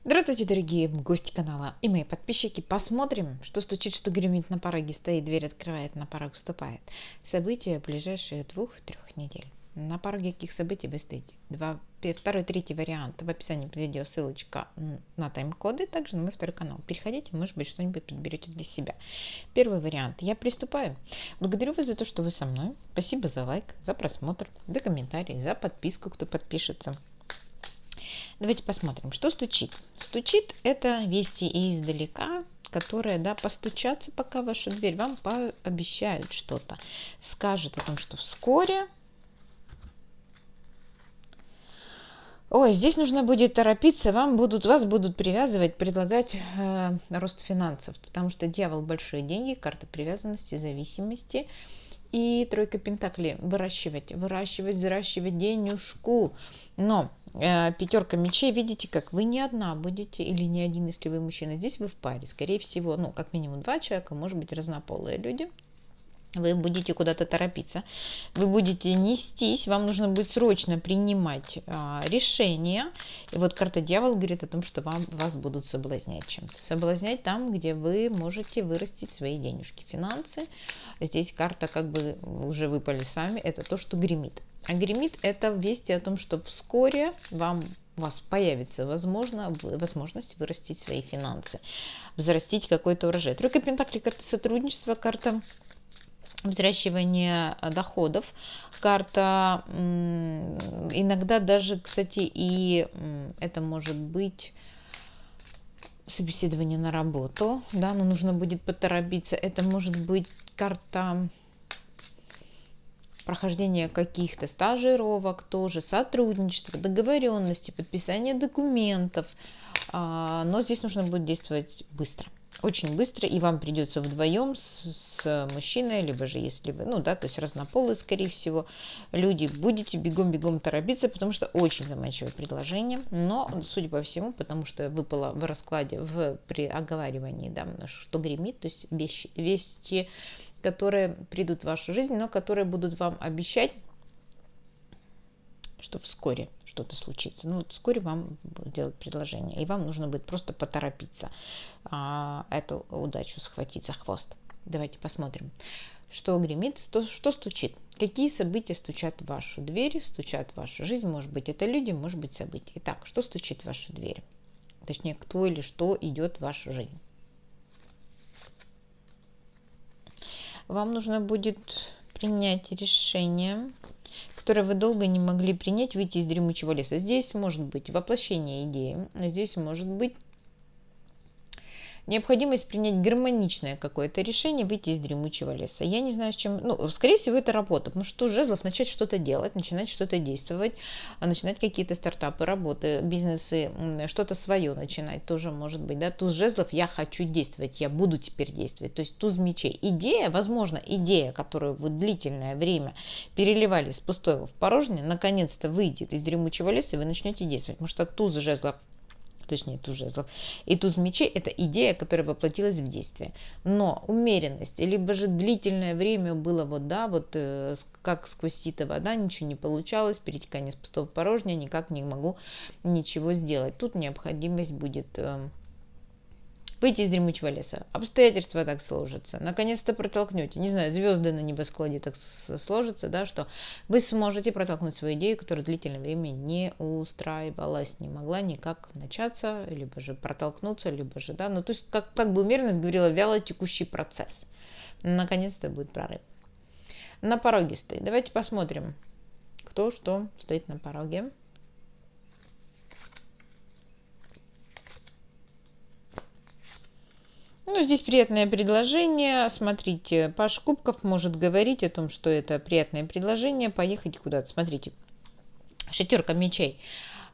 Здравствуйте, дорогие гости канала и мои подписчики. Посмотрим, что стучит, что гремит, на пороге стоит, дверь открывает, на порог вступает. События ближайшие 2-3 недель. На пороге каких событий вы стоите? Второй, третий вариант. В описании под видео ссылочка на тайм-коды, также на мой второй канал. Переходите, может быть, что-нибудь подберете для себя. Первый вариант. Я приступаю. Благодарю вас за то, что вы со мной. Спасибо за лайк, за просмотр, за комментарий, за подписку, кто подпишется. Давайте посмотрим, что стучит. Стучит — это вести издалека, которые, постучатся пока в вашу дверь, вам пообещают что-то. Скажут о том, что вскоре... Ой, здесь нужно будет торопиться, вас будут привязывать, предлагать рост финансов, потому что дьявол — большие деньги, карта привязанности, зависимости. И тройка пентаклей. Выращивать, взращивать денежку. Но пятерка мечей, видите, как вы не одна будете, или не один, если вы мужчина. Здесь вы в паре. Скорее всего, как минимум 2 человека, может быть, разнополые люди. Вы будете куда-то торопиться, вы будете нестись, вам нужно будет срочно принимать решения. И вот карта дьявол говорит о том, что вас будут соблазнять чем-то. Соблазнять там, где вы можете вырастить свои денежки. Финансы. Здесь карта как бы уже выпали сами. Это то, что гремит. А гремит — это вести о том, что вскоре у вас появится возможность вырастить свои финансы, взрастить какой-то урожай. Тройка пентаклей — карта сотрудничества, карта взращивание доходов, карта иногда даже, кстати, и это может быть собеседование на работу, но нужно будет поторопиться. Это может быть карта прохождения каких-то стажировок, тоже сотрудничество, договоренности, подписание документов, но здесь нужно будет действовать быстро. Очень быстро, и вам придется вдвоем с мужчиной, либо же если вы, то есть разнополые, скорее всего, люди, будете бегом-бегом торопиться, потому что очень заманчивое предложение, но, судя по всему, потому что выпало в раскладе, при оговаривании, что гремит, то есть вести, которые придут в вашу жизнь, но которые будут вам обещать, что вскоре что-то случится. Вскоре вам будут делать предложение, и вам нужно будет просто поторопиться, эту удачу схватить за хвост. Давайте посмотрим, что гремит, что стучит. Какие события стучат в вашу дверь, стучат в вашу жизнь. Может быть, это люди, может быть, события. Итак, что стучит в вашу дверь? Точнее, кто или что идет в вашу жизнь. Вам нужно будет принять решение, которое вы долго не могли принять, выйти из дремучего леса. Здесь может быть воплощение идеи, здесь может быть необходимость принять гармоничное какое-то решение, выйти из дремучего леса. Я не знаю, с чем... скорее всего, это работа. Потому что жезлов — начать что-то делать, начинать что-то действовать, начинать какие-то стартапы, работы, бизнесы, что-то свое начинать тоже может быть. Туз жезлов — я хочу действовать, я буду теперь действовать. То есть туз мечей. Идея, возможно, которую вы длительное время переливали с пустого в порожнее, наконец-то выйдет из дремучего леса, и вы начнете действовать. Потому что туз жезлов, точнее туз жезлов и туз мечей — это идея, которая воплотилась в действие. Но умеренность, либо же длительное время было как сквозь сито вода, ничего не получалось, перетекание с пустого в порожнее, никак не могу ничего сделать. Тут необходимость будет выйти из дремучего леса. Обстоятельства так сложатся. Наконец-то протолкнете. Не знаю, звезды на небосклоне так сложатся, что вы сможете протолкнуть свою идею, которая длительное время не устраивалась, не могла никак начаться, либо же протолкнуться, либо же, то есть, как бы умеренность говорила, вяло текущий процесс. Наконец-то будет прорыв. На пороге стоит. Давайте посмотрим, кто что стоит на пороге. Здесь приятное предложение. Смотрите, паж кубков может говорить о том, что это приятное предложение. Поехать куда-то. Смотрите. Шестерка мечей.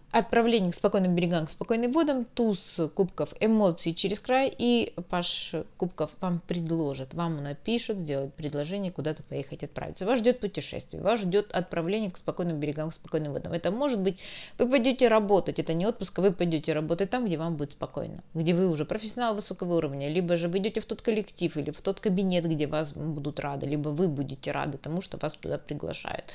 Отправление к спокойным берегам, к спокойным водам, туз кубков, эмоции через край, и паж кубков вам предложат, вам напишут, сделают предложение, куда-то поехать, отправиться. Вас ждет путешествие, вас ждет отправление к спокойным берегам, к спокойным водам. Это может быть, вы пойдете работать, это не отпуск, а вы пойдете работать там, где вам будет спокойно, где вы уже профессионал высокого уровня, либо же вы идете в тот коллектив или в тот кабинет, где вас будут рады, либо вы будете рады тому, что вас туда приглашают.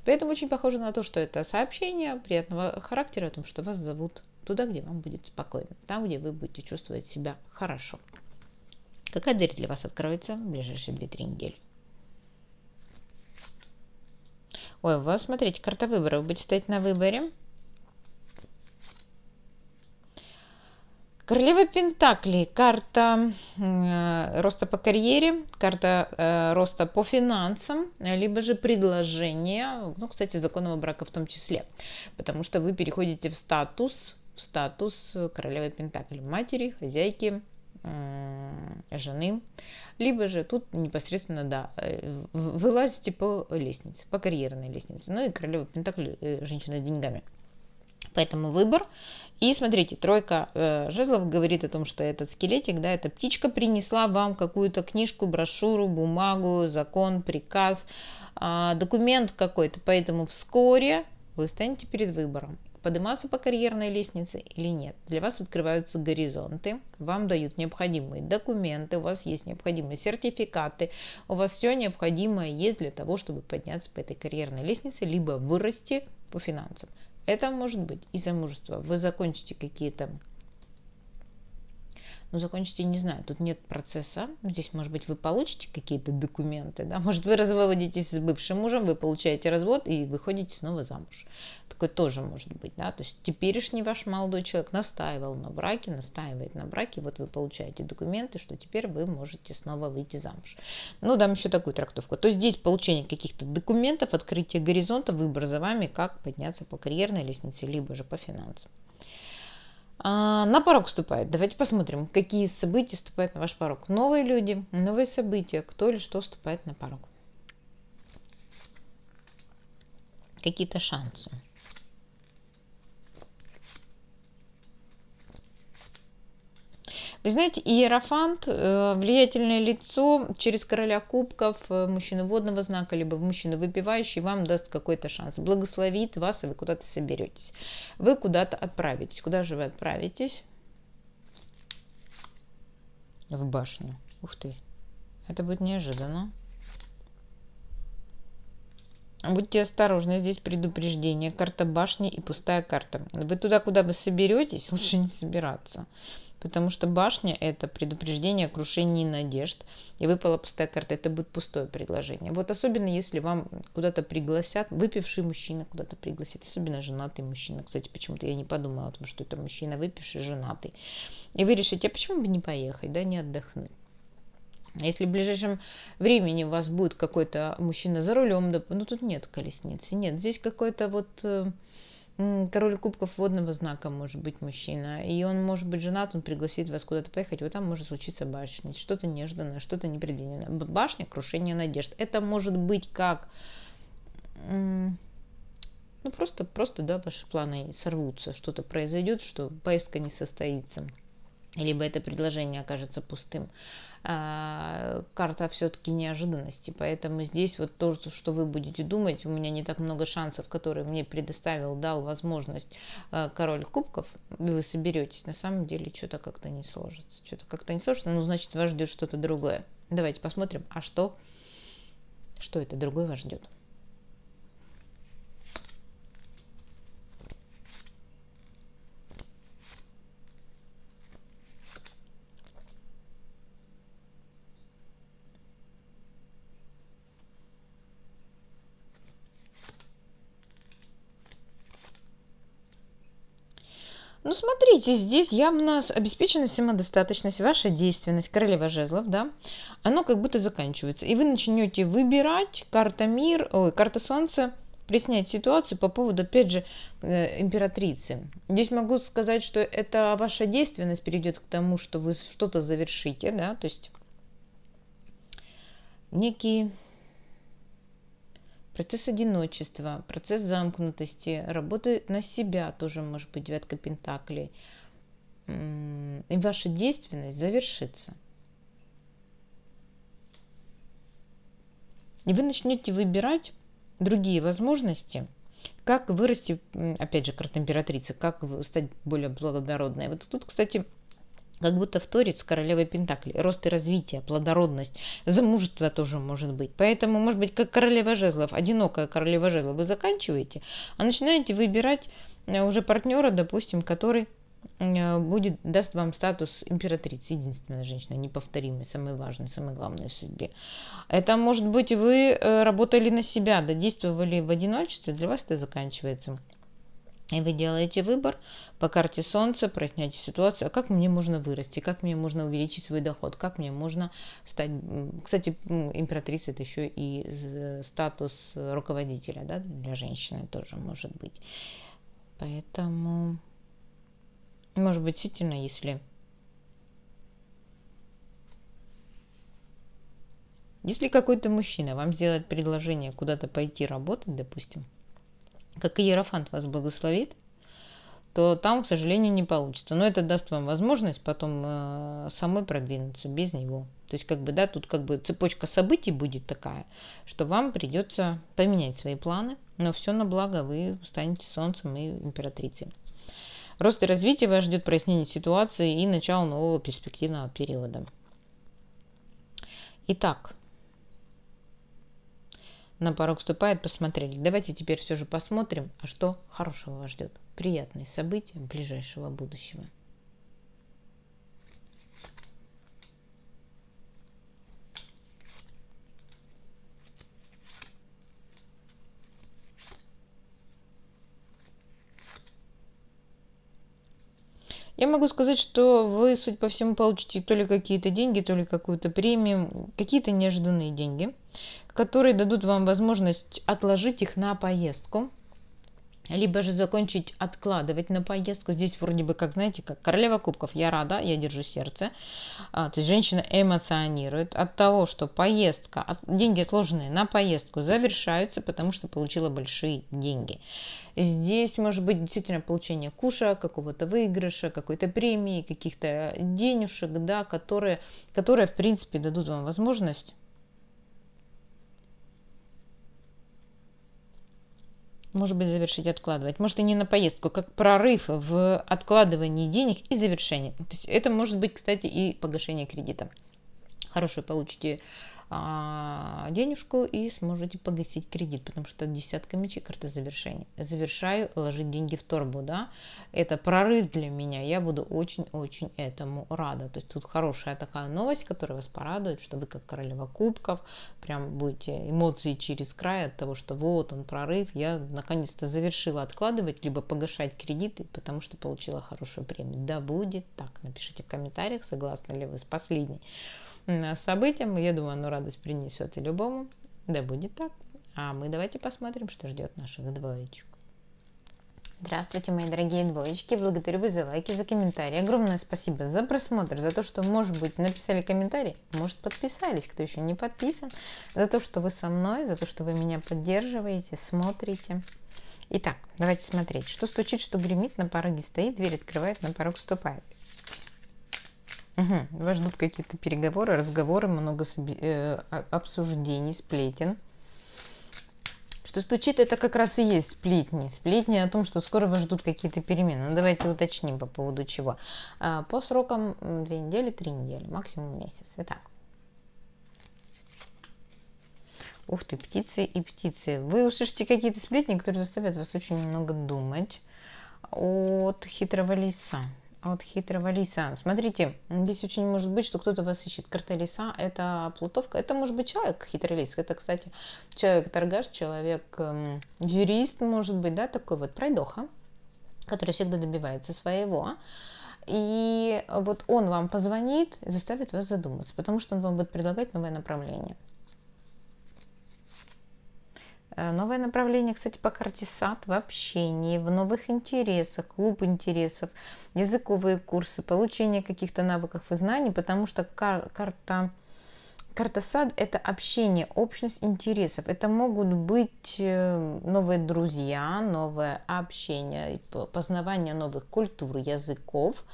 Поэтому очень похоже на то, что это сообщение приятного характера о том, что вас зовут туда, где вам будет спокойно, там, где вы будете чувствовать себя хорошо. Какая дверь для вас откроется в ближайшие 2-3 недели? Ой, у вас, смотрите, карта выбора. Вы будете стоять на выборе. Королева Пентаклей, карта роста по карьере, карта роста по финансам, либо же предложение, ну, кстати, законного брака в том числе, потому что вы переходите в статус королевы Пентаклей, матери, хозяйки, жены, либо же тут непосредственно, да, вы лазите по лестнице, по карьерной лестнице, ну и королева Пентаклей, женщина с деньгами. Поэтому выбор. И смотрите, тройка жезлов говорит о том, что этот скелетик, да, эта птичка принесла вам какую-то книжку, брошюру, бумагу, закон, приказ, документ какой-то. Поэтому вскоре вы станете перед выбором, подниматься по карьерной лестнице или нет. Для вас открываются горизонты, вам дают необходимые документы, у вас есть необходимые сертификаты, у вас все необходимое есть для того, чтобы подняться по этой карьерной лестнице, либо вырасти по финансам. Это может быть и замужество. Вы закончите какие-то, закончите, не знаю, тут нет процесса. Здесь, может быть, вы получите какие-то документы, да, может, вы разводитесь с бывшим мужем, вы получаете развод и выходите снова замуж. Такое тоже может быть, да, то есть теперешний ваш молодой человек настаивал на браке, настаивает на браке, вот вы получаете документы, что теперь вы можете снова выйти замуж. Ну, дам еще такую трактовку. То есть здесь получение каких-то документов, открытие горизонта, выбор за вами, как подняться по карьерной лестнице, либо же по финансам. На порог вступает. Давайте посмотрим, какие события вступают на ваш порог. Новые люди, новые события, кто или что вступает на порог. Какие-то шансы. Вы знаете, Иерофант, влиятельное лицо через короля кубков, мужчину водного знака, либо мужчину выпивающий, вам даст какой-то шанс, благословит вас, и вы куда-то соберетесь. Вы куда-то отправитесь. Куда же вы отправитесь? В башню. Ух ты, это будет неожиданно. Будьте осторожны, здесь предупреждение. Карта башни и пустая карта. Вы туда, куда вы соберетесь, лучше не собираться. Потому что башня – это предупреждение о крушении надежд. И выпала пустая карта. Это будет пустое предложение. Вот особенно, если вам куда-то пригласят, выпивший мужчина куда-то пригласит. Особенно женатый мужчина. Кстати, почему-то я не подумала о том, что это мужчина выпивший, женатый. И вы решите, а почему бы не поехать, да, не отдохнуть. Если в ближайшем времени у вас будет какой-то мужчина за рулем, ну тут нет колесницы, нет. Здесь какой-то вот... король кубков водного знака может быть мужчина, и он может быть женат, он пригласит вас куда-то поехать, вот там может случиться башня, что-то нежданное, что-то непредвиденное. Башня, крушение надежд. Это может быть как, ну просто, да, ваши планы сорвутся, что-то произойдет, что поездка не состоится, либо это предложение окажется пустым. Карта все-таки неожиданности, поэтому здесь вот то, что вы будете думать, у меня не так много шансов, которые мне предоставил, дал возможность король кубков, вы соберетесь, на самом деле что-то как-то не сложится, ну значит вас ждет что-то другое. Давайте посмотрим, а что это другое вас ждет. Ну, смотрите, здесь явно обеспеченность, самодостаточность, ваша действенность, королева жезлов, да, оно как будто заканчивается. И вы начнете выбирать карта солнца, прояснять ситуацию по поводу, опять же, императрицы. Здесь могу сказать, что это ваша действенность перейдет к тому, что вы что-то завершите, да, то есть некий... процесс одиночества, процесс замкнутости, работы на себя тоже может быть девятка пентаклей. И ваша действенность завершится. И вы начнете выбирать другие возможности, как вырасти, опять же, карта императрицы, как стать более благородной. Вот тут, кстати, как будто вторит с королевой пентаклей. Рост и развитие, плодородность, замужество тоже может быть. Поэтому, может быть, как королева жезлов, одинокая королева жезлов, вы заканчиваете, а начинаете выбирать уже партнера, допустим, который даст вам статус императрицы, единственная женщина, неповторимая, самая важная, самая главная в судьбе. Это может быть вы работали на себя, да, действовали в одиночестве, для вас это заканчивается. И вы делаете выбор по карте Солнца, проясняете ситуацию, а как мне можно вырасти, как мне можно увеличить свой доход, как мне можно стать... Кстати, императрица это еще и статус руководителя, да, для женщины тоже может быть. Поэтому, может быть, действительно, если какой-то мужчина вам сделает предложение куда-то пойти работать, допустим, как иерофант вас благословит, то там, к сожалению, не получится. Но это даст вам возможность потом самой продвинуться без него. То есть, как бы, да, тут как бы цепочка событий будет такая, что вам придется поменять свои планы, но все на благо, вы станете солнцем и императрицей. Рост и развитие вас ждет прояснение ситуации и начало нового перспективного периода. Итак, на порог вступает, посмотрели. Давайте теперь все же посмотрим, а что хорошего вас ждет. Приятные события ближайшего будущего. Я могу сказать, что вы, судя по всему, получите то ли какие-то деньги, то ли какую-то премию, какие-то неожиданные деньги, которые дадут вам возможность отложить их на поездку, либо же закончить откладывать на поездку. Здесь вроде бы, как, знаете, как королева кубков. Я рада, я держу сердце. То есть женщина эмоционирует от того, что поездка, деньги, отложенные на поездку, завершаются, потому что получила большие деньги. Здесь может быть действительно получение куша, какого-то выигрыша, какой-то премии, каких-то денежек, да, которые в принципе дадут вам возможность может быть, завершить, откладывать. Может, и не на поездку, как прорыв в откладывании денег и завершении. То есть это может быть, кстати, и погашение кредита. Хорошую получите денежку и сможете погасить кредит, потому что десятка мечей, карта завершения. Завершаю ложить деньги в торбу, да. Это прорыв для меня, я буду очень-очень этому рада. То есть тут хорошая такая новость, которая вас порадует, что вы как королева кубков, прям будете эмоции через край от того, что вот он прорыв, я наконец-то завершила откладывать, либо погашать кредиты, потому что получила хорошую премию. Да будет так, напишите в комментариях, согласны ли вы с последней событием. Я думаю, оно радость принесет и любому. Да будет так. А мы давайте посмотрим, что ждет наших двоечек. Здравствуйте, мои дорогие двоечки. Благодарю вас за лайки, за комментарии. Огромное спасибо за просмотр, за то, что, может быть, написали комментарий, может, подписались, кто еще не подписан, за то, что вы со мной, за то, что вы меня поддерживаете, смотрите. Итак, давайте смотреть. Что стучит, что гремит, на пороге стоит, дверь открывает, на порог вступает. Вас ждут какие-то переговоры, разговоры, много обсуждений, сплетен. Что стучит, это как раз и есть сплетни. Сплетни о том, что скоро вас ждут какие-то перемены. Ну, давайте уточним по поводу чего. По срокам 2 недели, 3 недели, максимум месяц. Итак. Ух ты, птицы и птицы. Вы услышите какие-то сплетни, которые заставят вас очень много думать от хитрого лиса. От хитрого лиса. Смотрите, здесь очень может быть, что кто-то вас ищет. Карта лиса – это плутовка. Это может быть человек хитрый лис. Это, кстати, человек-торгаш, человек-юрист, может быть, да, такой вот пройдоха, который всегда добивается своего. И вот он вам позвонит и заставит вас задуматься, потому что он вам будет предлагать новое направление. Новое направление, кстати, по карте сад в общении, в новых интересах, клуб интересов, языковые курсы, получение каких-то навыков и знаний, потому что карта сад – это общение, общность интересов. Это могут быть новые друзья, новое общение, познавание новых культур, языков.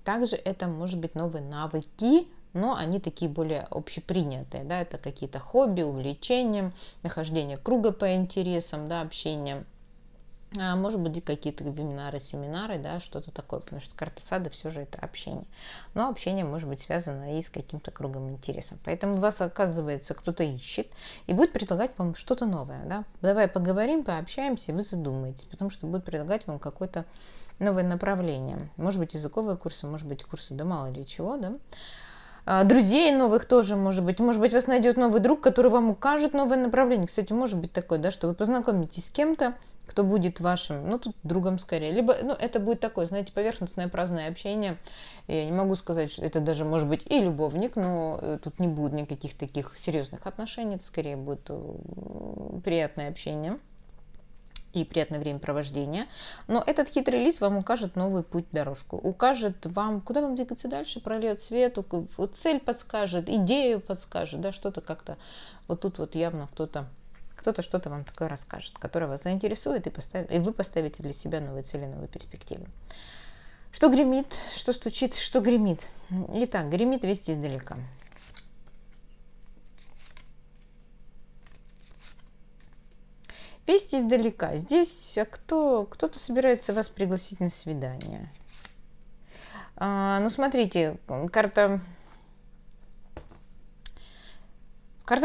Также это может быть новые навыки, но они такие более общепринятые, да, это какие-то хобби, увлечения, нахождение круга по интересам, да, общение. Может быть, какие-то вебинары, семинары, да, что-то такое, потому что карта сада все же это общение. Но общение может быть связано и с каким-то кругом интересов. Поэтому вас, оказывается, кто-то ищет и будет предлагать вам что-то новое. Да? Давай поговорим, пообщаемся, вы задумаетесь, потому что будет предлагать вам какое-то новое направление. Может быть, языковые курсы, может быть, курсы, да мало ли чего, да. Друзей новых тоже может быть. Может быть, вас найдет новый друг, который вам укажет новое направление. Кстати, может быть такое, да, что вы познакомитесь с кем-то, кто будет вашим, ну, тут другом скорее. Либо, ну, это будет такое, знаете, поверхностное праздное общение. Я не могу сказать, что это даже может быть и любовник, но тут не будет никаких таких серьезных отношений. Это скорее будет приятное общение и приятное времяпровождение. Но этот хитрый лис вам укажет новый путь, дорожку. Укажет вам, куда вам двигаться дальше, прольет свет, вот цель подскажет, идею подскажет, да, что-то как-то. Вот тут вот явно кто-то что-то вам такое расскажет, которое вас заинтересует, и вы поставите для себя новые цели, новые перспективы. Что гремит, что стучит, что гремит. Итак, гремит вести издалека. Вести издалека. Здесь кто-то собирается вас пригласить на свидание. Ну, смотрите, карта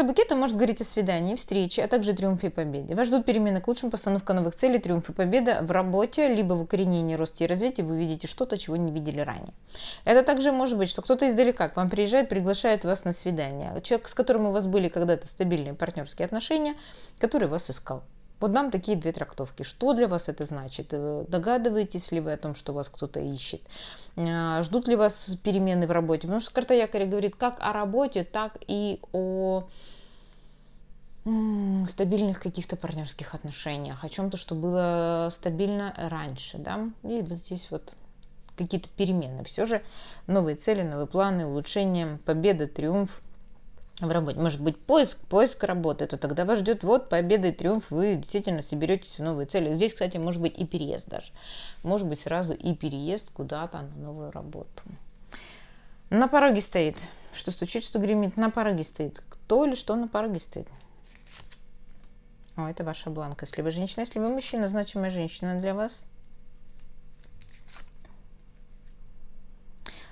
букета может говорить о свидании, встрече, а также триумфе и победе. Вас ждут перемены к лучшему, постановка новых целей, триумф и победа в работе, либо в укоренении, росте и развитии вы видите что-то, чего не видели ранее. Это также может быть, что кто-то издалека к вам приезжает, приглашает вас на свидание. Человек, с которым у вас были когда-то стабильные партнерские отношения, который вас искал. Вот нам такие две трактовки. Что для вас это значит? Догадываетесь ли вы о том, что вас кто-то ищет? Ждут ли вас перемены в работе? Потому что карта якоря говорит как о работе, так и о стабильных каких-то партнерских отношениях, о чем-то, что было стабильно раньше. Да? И вот здесь вот какие-то перемены. Все же новые цели, новые планы, улучшения, победа, триумф в работе. Может быть, поиск работы, то тогда вас ждет вот победа и триумф, вы действительно соберетесь в новые цели. Здесь, кстати, может быть и переезд даже. Может быть сразу и переезд куда-то на новую работу. На пороге стоит. Что стучит, что гремит. На пороге стоит. Кто или что на пороге стоит? О, это ваша бланка. Если вы женщина, если вы мужчина, значимая женщина для вас.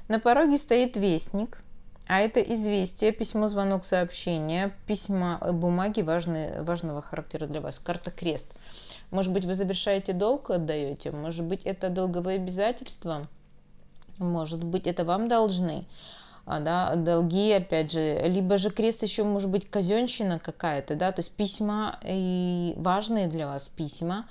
На пороге стоит вестник. А это известие, письмо, звонок, сообщение, письма, бумаги важного характера для вас. Карта крест. Может быть, вы завершаете долг, отдаете. Может быть, это долговые обязательства. Может быть, это вам должны. Да, долги, опять же. Либо же крест еще может быть казенщина какая-то. Да, то есть письма и важные для вас письма.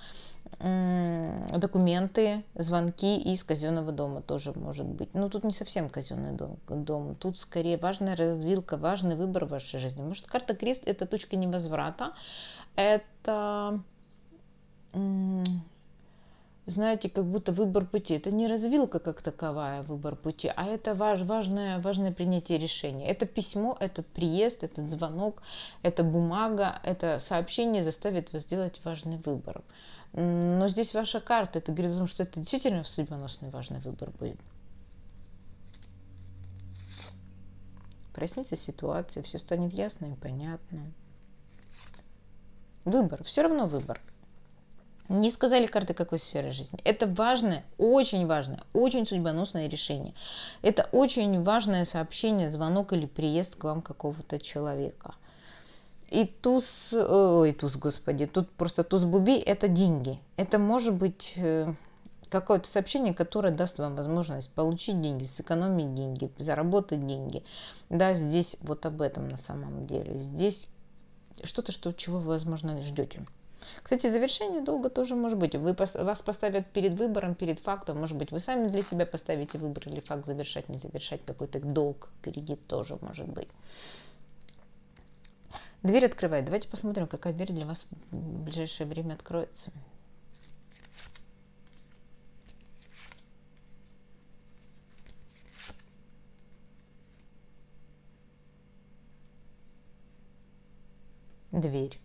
Документы, звонки из казенного дома тоже может быть. Но тут не совсем казенный дом. Тут скорее важная развилка, важный выбор в вашей жизни. Может, карта крест – это точка невозврата. Это, знаете, как будто выбор пути. Это не развилка как таковая, выбор пути, а это важное принятие решения. Это письмо, этот приезд, этот звонок, это бумага, это сообщение заставит вас сделать важный выбор. Но здесь ваша карта, это говорит о том, что это действительно судьбоносный важный выбор будет. Прояснится ситуация, все станет ясно и понятно. Выбор, все равно выбор. Не сказали карты какой сферы жизни. Это важное, очень судьбоносное решение. Это очень важное сообщение, звонок или приезд к вам какого-то человека. И туз, господи, тут просто туз бубей – это деньги. Это может быть какое-то сообщение, которое даст вам возможность получить деньги, сэкономить деньги, заработать деньги. Да, здесь вот об этом на самом деле. Здесь что-то, чего вы, возможно, ждете. Кстати, завершение долга тоже может быть. Вас поставят перед выбором, перед фактом. Может быть, вы сами для себя поставите выбор или факт завершать, не завершать. Какой-то долг, кредит тоже может быть. Дверь открывает. Давайте посмотрим, какая дверь для вас в ближайшее время откроется. Дверь.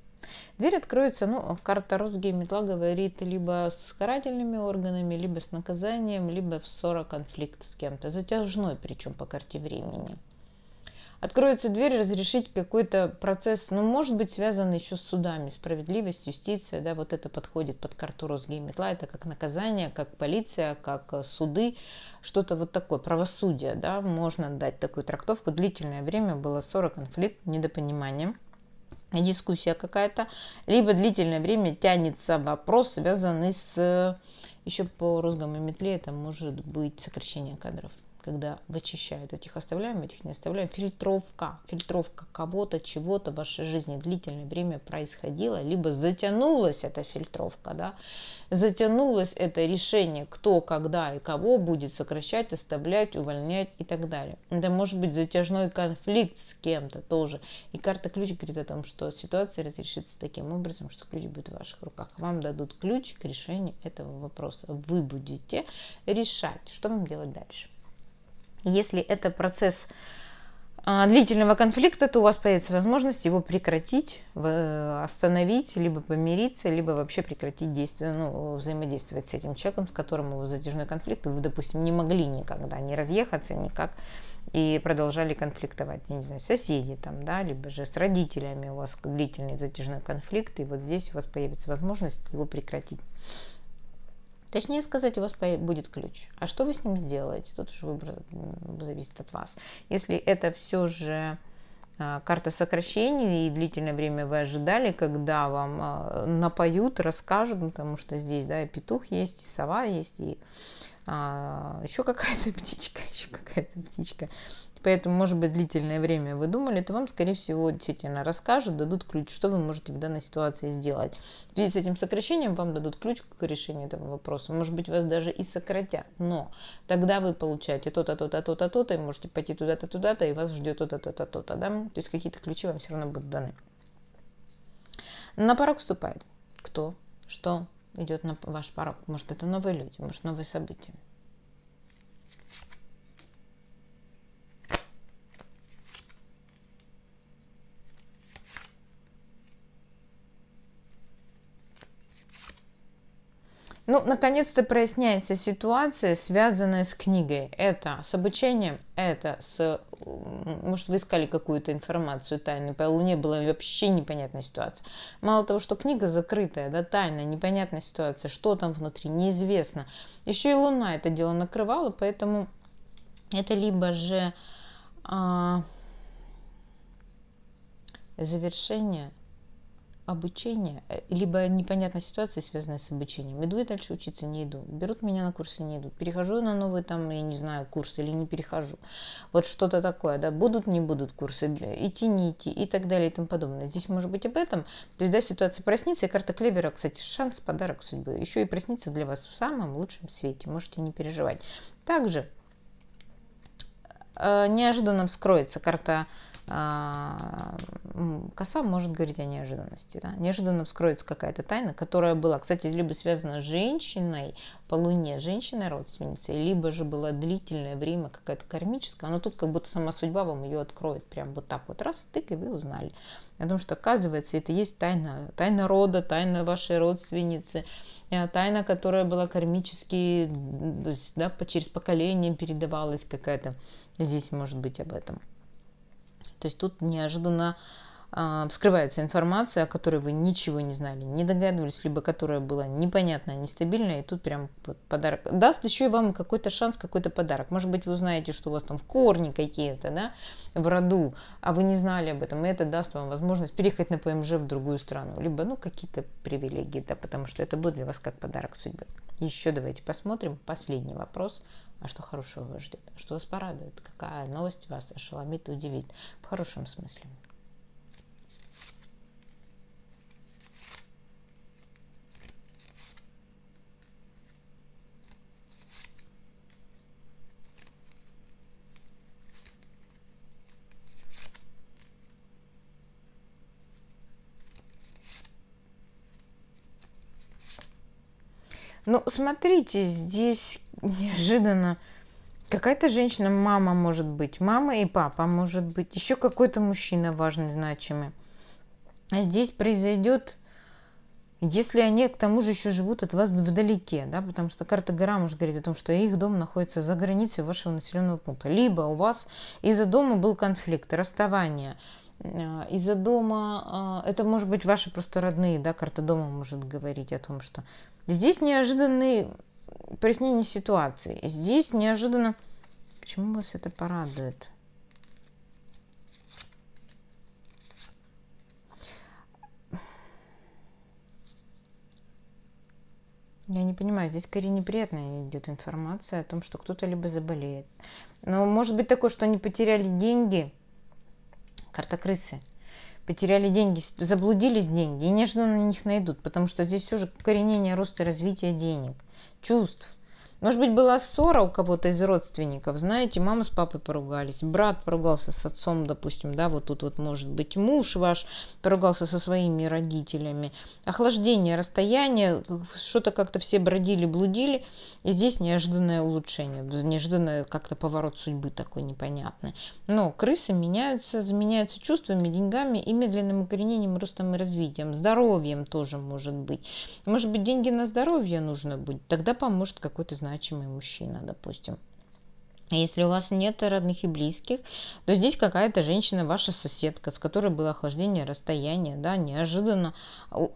Дверь откроется, карта Росгейметла говорит либо с карательными органами, либо с наказанием, либо в ссора, конфликт с кем-то. Затяжной, причем по карте времени. Откроется дверь, разрешить какой-то процесс, ну, может быть, связанный еще с судами, справедливость, юстиция, да, вот это подходит под карту Росгейметла, это как наказание, как полиция, как суды, что-то вот такое, правосудие, да, можно дать такую трактовку. Длительное время было ссора, конфликт, недопонимание, дискуссия какая-то, либо длительное время тянется вопрос, связанный с, еще по Росгейметле, это может быть сокращение кадров. Когда вычищают, этих оставляем, этих не оставляем. Фильтровка кого-то, чего-то в вашей жизни длительное время происходило, либо затянулась эта фильтровка, да, затянулось это решение, кто, когда и кого будет сокращать, оставлять, увольнять и так далее. Это может быть затяжной конфликт с кем-то тоже. И карта ключ говорит о том, что ситуация разрешится таким образом, что ключ будет в ваших руках. Вам дадут ключ к решению этого вопроса. Вы будете решать, что вам делать дальше. Если это процесс длительного конфликта, то у вас появится возможность его прекратить, остановить, либо помириться, либо вообще прекратить действие, ну, взаимодействовать с этим человеком, с которым у вас затяжной конфликт, и вы, допустим, не могли никогда не разъехаться никак и продолжали конфликтовать, я не знаю, соседи там, да, либо же с родителями у вас длительный затяжной конфликт, и вот здесь у вас появится возможность его прекратить. Точнее сказать, у вас будет ключ. А что вы с ним сделаете? Тут уже выбор зависит от вас. Если это все же карта сокращений, и длительное время вы ожидали, когда вам напоют, расскажут, потому что здесь, да, и петух есть, и сова есть, и еще какая-то птичка, Поэтому, может быть, длительное время вы думали, то вам, скорее всего, действительно расскажут, дадут ключ, что вы можете в данной ситуации сделать. В связи с этим сокращением вам дадут ключ к решению этого вопроса. Может быть, вас даже и сократят, но тогда вы получаете то-то, то-то, то-то, то-то, и можете пойти туда-то, туда-то, и вас ждет то-то, то-то, то-то, да? То есть какие-то ключи вам все равно будут даны. На порог вступает кто, что идет на ваш порог. Может, это новые люди, может, новые события. Ну, наконец-то проясняется ситуация, связанная с книгой. Это с обучением, это с... Может, вы искали какую-то информацию тайную, по Луне была вообще непонятная ситуация. Мало того, что книга закрытая, да, тайная, непонятная ситуация, что там внутри, неизвестно. Еще и Луна это дело накрывала, поэтому это либо же завершение обучение, либо непонятная ситуация, связанная с обучением. Иду я дальше учиться, не иду. Берут меня на курсы, не иду. Перехожу на новый, там, я не знаю, курс или не перехожу. Вот что-то такое, да, будут, не будут курсы, идти, не идти и так далее и тому подобное. Здесь может быть об этом. То есть, да, ситуация проснится, и карта клевера, кстати, шанс, подарок судьбы. Еще и проснится для вас в самом лучшем свете. Можете не переживать. Также неожиданно вскроется карта. Коса может говорить о неожиданности. Да? Неожиданно вскроется какая-то тайна, которая была, кстати, либо связана с женщиной по Луне, женщиной-родственницей, либо же была длительное время какая-то кармическая, но тут как будто сама судьба вам ее откроет. Прям вот так вот раз, тык, и вы узнали. Потому что, оказывается, это есть тайна. Тайна рода, тайна вашей родственницы, тайна, которая была кармически, то есть, да, через поколение передавалась какая-то. Здесь может быть об этом. То есть тут неожиданно вскрывается информация, о которой вы ничего не знали, не догадывались, либо которая была непонятная, нестабильная, и тут прям подарок. Даст еще и вам какой-то шанс, какой-то подарок. Может быть, вы узнаете, что у вас там корни какие-то, да, в роду, а вы не знали об этом, и это даст вам возможность переехать на ПМЖ в другую страну, либо, ну, какие-то привилегии, да, потому что это будет для вас как подарок судьбы. Еще давайте посмотрим последний вопрос. А что хорошего вас ждет? Что вас порадует? Какая новость вас ошеломит и удивит? В хорошем смысле. Ну, смотрите, здесь неожиданно какая-то женщина, мама может быть, мама и папа может быть, еще какой-то мужчина важный, значимый. А здесь произойдет Если они к тому же еще живут от вас вдалеке, да, потому что карта гора может говорить о том, что их дом находится за границей вашего населенного пункта. Либо у вас из-за дома был конфликт, расставание, из-за дома, это может быть ваши просто родные, да, карта дома может говорить о том, что здесь неожиданные прояснение ситуации, здесь неожиданно, почему вас это порадует? Я не понимаю, здесь скорее неприятная идет информация о том, что кто-то либо заболеет. Но может быть такое, что они потеряли деньги, карта крысы, потеряли деньги, заблудились деньги и неожиданно на них найдут, потому что здесь все же укоренение роста и развития денег, чувств. Может быть, была ссора у кого-то из родственников, знаете, мама с папой поругались, брат поругался с отцом, допустим, да, вот тут вот может быть муж ваш поругался со своими родителями, охлаждение, расстояние, что-то как-то все бродили, блудили, и здесь неожиданное улучшение, неожиданный как-то поворот судьбы такой непонятный. Но крысы меняются, заменяются чувствами, деньгами и медленным укоренением, ростом и развитием, здоровьем тоже может быть. Может быть, деньги на здоровье нужно будет, тогда поможет какой-то значимый мужчина, допустим. А если у вас нет родных и близких, то здесь какая-то женщина, ваша соседка, с которой было охлаждение, расстояние, да, неожиданно.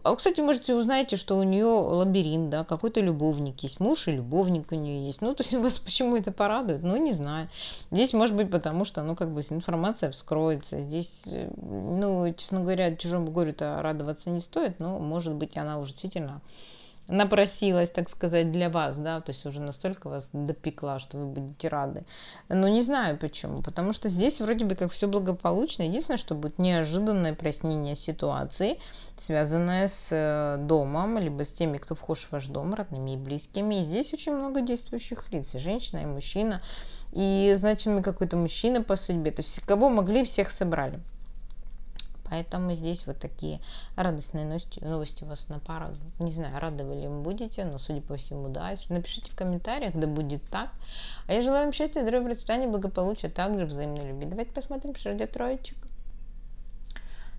Кстати, можете узнаете, что у нее лабиринт, да, какой-то любовник есть, муж и любовник у нее есть. Ну, то есть вас почему это порадует? Ну, не знаю. Здесь может быть потому, что, ну, как бы информация вскроется. Здесь, ну, честно говоря, чужому горю-то радоваться не стоит, но, может быть, она уже действительно напросилась, так сказать, для вас, да, то есть уже настолько вас допекла, что вы будете рады. Но не знаю почему, потому что здесь вроде бы как все благополучно. Единственное, что будет неожиданное прояснение ситуации, связанное с домом, либо с теми, кто вхож в ваш дом, родными и близкими. И здесь очень много действующих лиц, и женщина, и мужчина, и значимый какой-то мужчина по судьбе. То есть кого могли, всех собрали. Поэтому здесь вот такие радостные новости у вас на пару. Не знаю, рады вы ли им будете, но, судя по всему, да. Напишите в комментариях, да будет так. А я желаю вам счастья, здоровья, процветания, благополучия, также взаимной любви. Давайте посмотрим, что ждет троечек.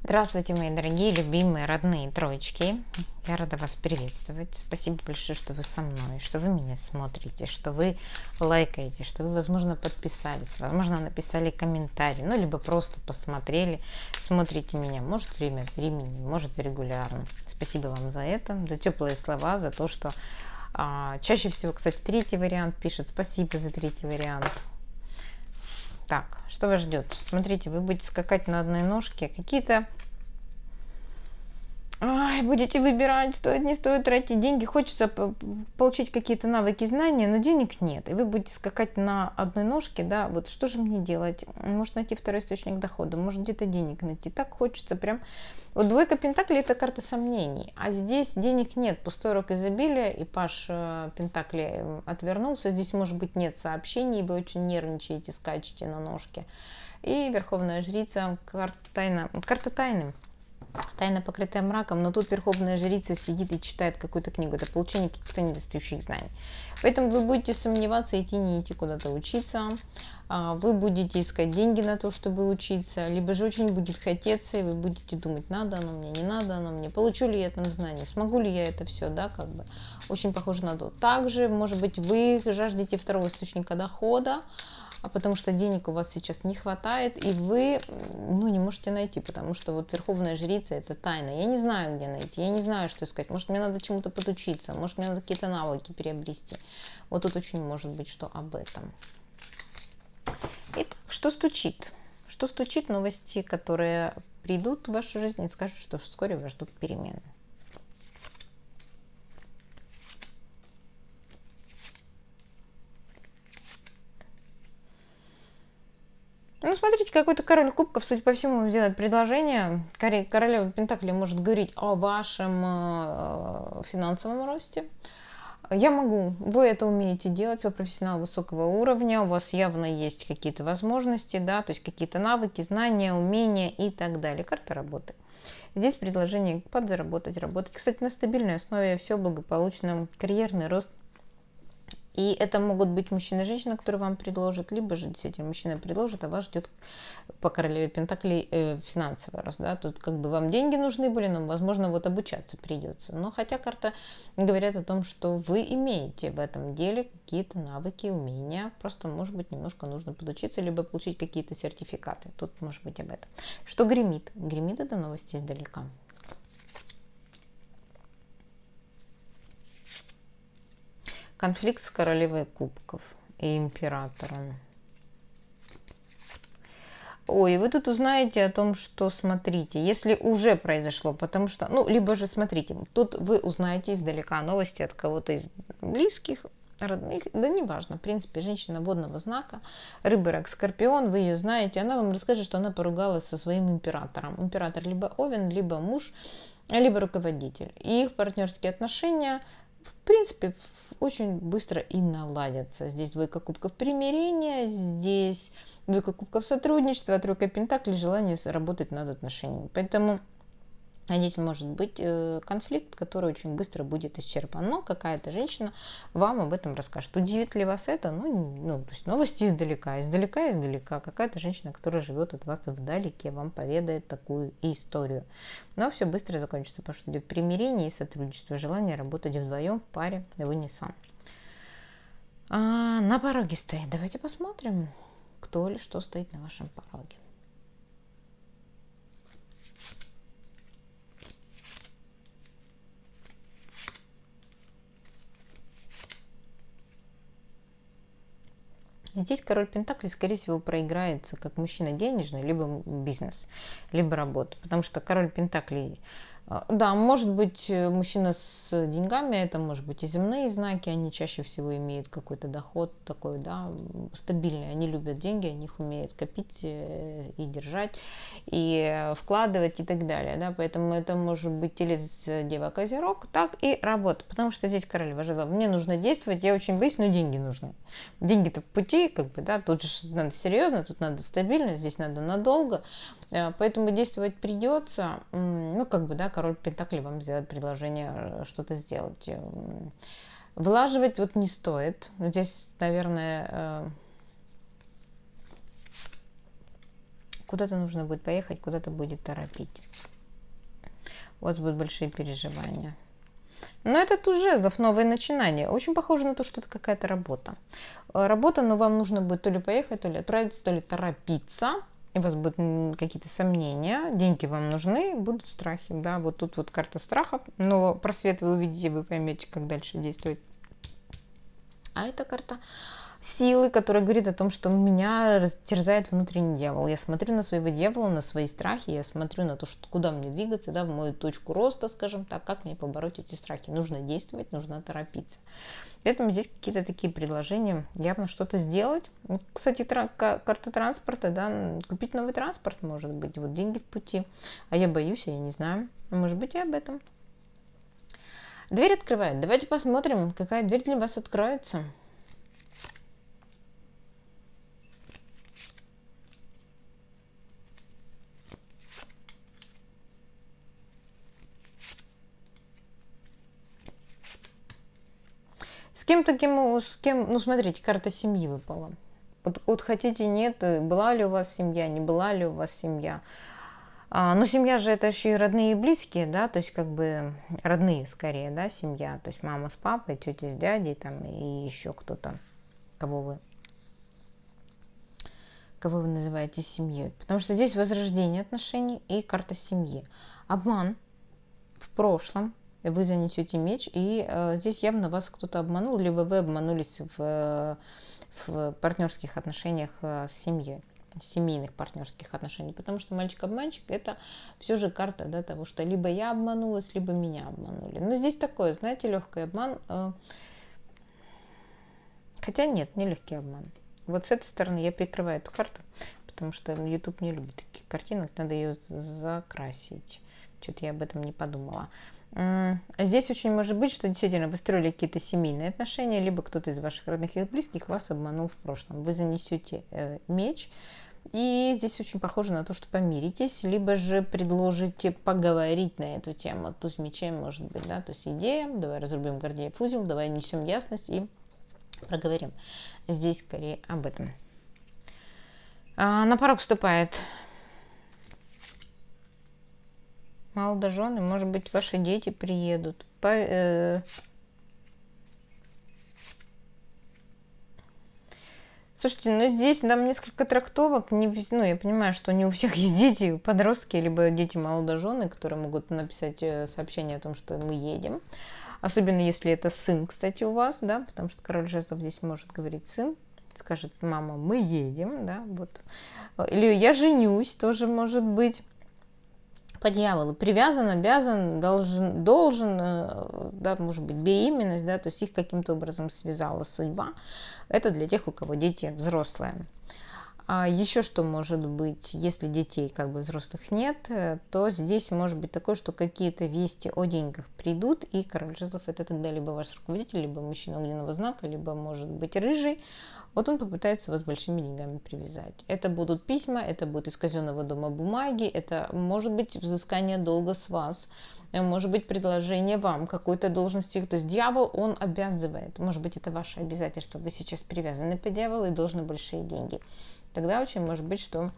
Здравствуйте, мои дорогие, любимые, родные троечки. Я рада вас приветствовать. Спасибо большое, что вы со мной, что вы меня смотрите, что вы лайкаете, что вы, возможно, подписались, возможно, написали комментарий, ну, либо просто посмотрели, смотрите меня, может, время от времени, может, регулярно. Спасибо вам за это, за теплые слова, за то, что чаще всего, кстати, третий вариант пишет. Спасибо за третий вариант. Так, что вас ждет? Смотрите, вы будете скакать на одной ножке. Какие-то... будете выбирать, стоит, не стоит тратить деньги. Хочется получить какие-то навыки, знания, но денег нет. И вы будете скакать на одной ножке, да, вот что же мне делать? Может найти второй источник дохода, может где-то денег найти. Так хочется прям... Вот двойка пентаклей – это карта сомнений, а здесь денег нет, пустой рог изобилия, и паш пентаклей отвернулся. Здесь, может быть, нет сообщений, вы очень нервничаете, скачете на ножке. И верховная жрица, карта тайны. Тайна, покрытая мраком, но тут верховная жрица сидит и читает какую-то книгу. Это получение каких-то недостающих знаний. Поэтому вы будете сомневаться, идти, не идти куда-то учиться. Вы будете искать деньги на то, чтобы учиться. Либо же очень будет хотеться, и вы будете думать, надо оно мне, не надо оно мне. Получу ли я это знание, смогу ли я это все, да, как бы. Очень похоже на то. Также, может быть, вы жаждете второго источника дохода, потому что денег у вас сейчас не хватает, и вы, ну, не можете найти, потому что вот верховная жрица – это тайна. Я не знаю, где найти, я не знаю, что искать. Может, мне надо чему-то подучиться, может, мне надо какие-то навыки приобрести. Вот тут очень может быть, что об этом. Итак, что стучит? Что стучит? Новости, которые придут в вашу жизнь и скажут, что вскоре вас ждут перемены. Ну, смотрите, какой-то король кубков, судя по всему, делает предложение. Королева Пентаклей может говорить о вашем финансовом росте. Я могу, вы это умеете делать, вы профессионал высокого уровня, у вас явно есть какие-то возможности, да, то есть какие-то навыки, знания, умения и так далее. Карта работы. Здесь предложение подзаработать, работать. Кстати, на стабильной основе все благополучно, карьерный рост, И это могут быть мужчина и женщина, которые вам предложат, либо же действительно мужчина предложит, а вас ждет по королеве Пентаклей финансовый рост. Да? Тут как бы вам деньги нужны были, но, возможно, вот обучаться придется. Но хотя карта говорят о том, что вы имеете в этом деле какие-то навыки, умения. Просто, может быть, немножко нужно подучиться, либо получить какие-то сертификаты. Тут может быть об этом. Что гремит? Гремит это новости издалека. Конфликт с королевой кубков и императором. Ой, вы тут узнаете о том, что, смотрите, если уже произошло, потому что, ну, либо же, смотрите, тут вы узнаете издалека новости от кого-то из близких, родных, да неважно, в принципе, женщина водного знака, рыбы, рак, скорпион, вы ее знаете, она вам расскажет, что она поругалась со своим императором. Император либо Овен, либо муж, либо руководитель. И их партнерские отношения, в принципе, очень быстро и наладятся. Здесь двойка кубков примирения, здесь двойка кубков сотрудничества, тройка пентаклей, желание работать над отношениями. Поэтому здесь может быть конфликт, который очень быстро будет исчерпан. Но какая-то женщина вам об этом расскажет. Удивит ли вас это? Ну, то есть новости издалека. Издалека. Какая-то женщина, которая живет от вас вдалеке, вам поведает такую историю. Но все быстро закончится, потому что идет примирение и сотрудничество, желание работать вдвоем в паре в унисон. На пороге стоит. Давайте посмотрим, кто или что стоит на вашем пороге. Здесь король Пентаклей, скорее всего, проиграется как мужчина денежный, либо бизнес, либо работа. Потому что король Пентаклей, да, может быть мужчина с деньгами, это может быть и земные знаки, они чаще всего имеют какой-то доход такой, да, стабильный. Они любят деньги, они их умеют копить и держать, и вкладывать и так далее. Да? Поэтому это может быть телец, дева, козерог, так и работа. Потому что здесь королева жезлов. Мне нужно действовать, я очень боюсь, но деньги нужны. Деньги-то в пути, как бы, да, тут же надо серьезно, тут надо стабильно, здесь надо надолго. Поэтому действовать придется. Ну, как бы, да, король Пентаклей вам сделает предложение что-то сделать. Вылаживать вот не стоит. Здесь, наверное, куда-то нужно будет поехать, куда-то будет торопить. У вас будут большие переживания. Но это туз жезлов, новые начинания. Очень похоже на то, что это какая-то работа. Работа, но вам нужно будет то ли поехать, то ли отправиться, то ли торопиться. И у вас будут какие-то сомнения, деньги вам нужны, будут страхи. Да? Вот тут вот карта страхов, но просвет вы увидите, вы поймете, как дальше действовать. А это карта силы, которая говорит о том, что меня терзает внутренний дьявол. Я смотрю на своего дьявола, на свои страхи, я смотрю на то, что, куда мне двигаться, да, в мою точку роста, скажем так, как мне побороть эти страхи. Нужно действовать, нужно торопиться. Поэтому здесь какие-то такие предложения, явно что-то сделать. Кстати, карта транспорта, да, купить новый транспорт, может быть, вот деньги в пути. А я боюсь, я не знаю. Может быть, и об этом. Дверь открывает. Давайте посмотрим, какая дверь для вас откроется. С кем таким, с кем, ну смотрите, карта семьи выпала. Вот хотите, нет, была ли у вас семья, не была ли у вас семья. Ну, семья же это еще и родные и близкие, да, то есть как бы родные скорее, да, семья. То есть мама с папой, тетя с дядей там и еще кто-то, кого вы называете семьей. Потому что здесь возрождение отношений и карта семьи. Обман в прошлом. Вы занесете меч, и здесь явно вас кто-то обманул, либо вы обманулись в партнерских отношениях с семьей, семейных партнерских отношений, потому что мальчик-обманщик это все же карта, да, того, что либо я обманулась, либо меня обманули. Но здесь такое, знаете, легкий обман, хотя нет, не легкий обман. Вот с этой стороны я прикрываю эту карту, потому что YouTube не любит таких картинок, надо ее закрасить. Что-то я об этом не подумала. Здесь очень может быть, что действительно вы строили какие-то семейные отношения, либо кто-то из ваших родных и близких вас обманул в прошлом. Вы занесете меч, и здесь очень похоже на то, что помиритесь, либо же предложите поговорить на эту тему. Туз мечей может быть, да, то есть идея, давай разрубим Гордеев узел, давай несем ясность и проговорим. Здесь скорее об этом. На порог вступает молодожены, может быть, ваши дети приедут. Слушайте, ну здесь там несколько трактовок. Я понимаю, что не у всех есть дети, подростки, либо дети молодожены, которые могут написать сообщение о том, что мы едем. Особенно если это сын, кстати, у вас, да, потому что король жезлов здесь может говорить сын. Скажет: мама, мы едем, да, вот. Или я женюсь, тоже может быть. По дьяволу. Привязан, обязан, должен, да, может быть, беременность, да, то есть их каким-то образом связала судьба. Это для тех, у кого дети взрослые. А еще что может быть, если детей как бы взрослых нет, то здесь может быть такое, что какие-то вести о деньгах придут, и король жезлов — это тогда либо ваш руководитель, либо мужчина огненного знака, либо может быть рыжий. Вот он попытается вас большими деньгами привязать. Это будут письма, это будет из казенного дома бумаги, это может быть взыскание долга с вас, может быть предложение вам какой-то должности. То есть дьявол, он обязывает. Может быть, это ваше обязательство. Вы сейчас привязаны по дьяволу и должны большие деньги. Тогда очень может быть, что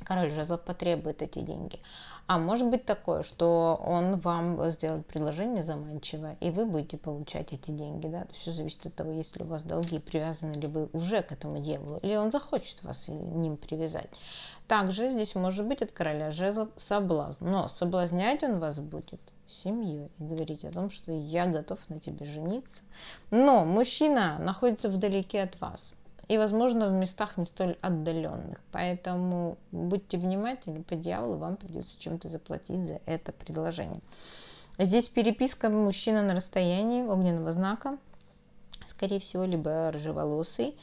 король жезлов потребует эти деньги. А может быть такое, что он вам сделает предложение заманчивое, и вы будете получать эти деньги. Да? Все зависит от того, есть ли у вас долги, привязаны ли вы уже к этому дьяволу, или он захочет вас ним привязать. Также здесь может быть от короля жезлов соблазн. Но соблазнять он вас будет семьей и говорить о том, что я готов на тебе жениться. Но мужчина находится вдалеке от вас. И, возможно, в местах не столь отдаленных. Поэтому будьте внимательны, по дьяволу вам придется чем-то заплатить за это предложение. Здесь переписка мужчина на расстоянии огненного знака, скорее всего, либо рыжеволосый.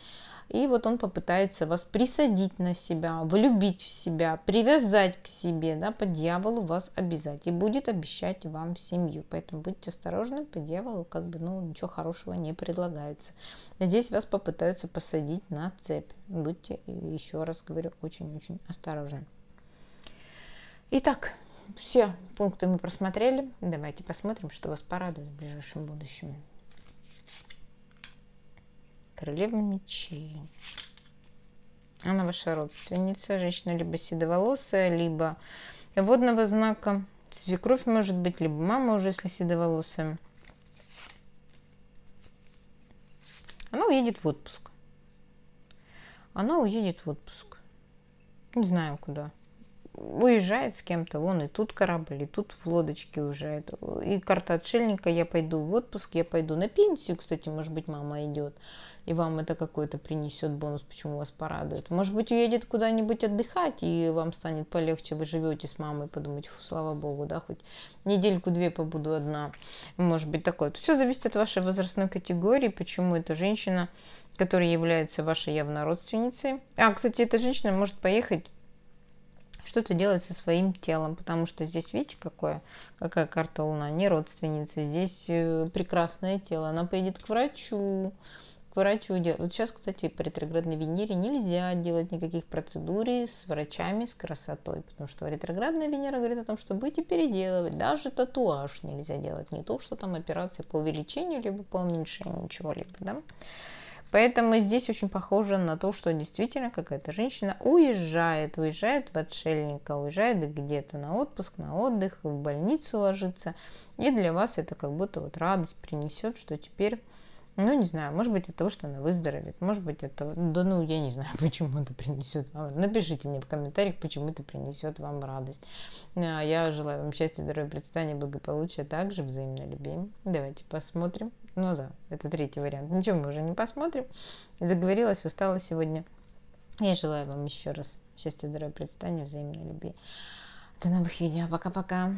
И вот он попытается вас присадить на себя, влюбить в себя, привязать к себе, да, по дьяволу вас обязать. И будет обещать вам семью. Поэтому будьте осторожны, по дьяволу ничего хорошего не предлагается. Здесь вас попытаются посадить на цепь. Будьте, еще раз говорю, очень-очень осторожны. Итак, все пункты мы просмотрели. Давайте посмотрим, что вас порадует в ближайшем будущем. Королева мечей. Она ваша родственница, женщина либо седоволосая, либо водного знака. Свекровь может быть, либо мама уже, если седоволосая. Она уедет в отпуск. Она уедет в отпуск. Не знаю куда. Уезжает с кем-то, вон и тут корабль, и тут в лодочке уезжает. И карта отшельника: я пойду в отпуск, я пойду на пенсию. Кстати, может быть, мама идет, и вам это какой-то принесет бонус, почему вас порадует. Может быть, уедет куда-нибудь отдыхать, и вам станет полегче, вы живете с мамой, подумайте: слава богу, да, хоть недельку-две побуду одна. Может быть такое. Все зависит от вашей возрастной категории, почему эта женщина, которая является вашей явно родственницей. Кстати, эта женщина может поехать что-то делать со своим телом, потому что здесь, видите, какая карта Луна, не родственница, здесь прекрасное тело, она поедет к врачу делать. Вот сейчас, кстати, по ретроградной Венере нельзя делать никаких процедур с врачами, с красотой, потому что ретроградная Венера говорит о том, что будете переделывать, даже татуаж нельзя делать, не то, что там операция по увеличению, либо по уменьшению чего-либо, да. Поэтому здесь очень похоже на то, что действительно какая-то женщина уезжает в отшельника, уезжает где-то на отпуск, на отдых, в больницу ложится. И для вас это как будто вот радость принесет, что теперь, не знаю, может быть от того, что она выздоровеет, может быть от того, я не знаю, почему это принесет вам. Напишите мне в комментариях, почему это принесет вам радость. Я желаю вам счастья, здоровья, процветания, благополучия, также взаимной любви. Давайте посмотрим. Это третий вариант. Ничего мы уже не посмотрим. Заговорилась, устала сегодня. Я желаю вам еще раз счастья, здоровья, процветания, взаимной любви. До новых видео. Пока-пока.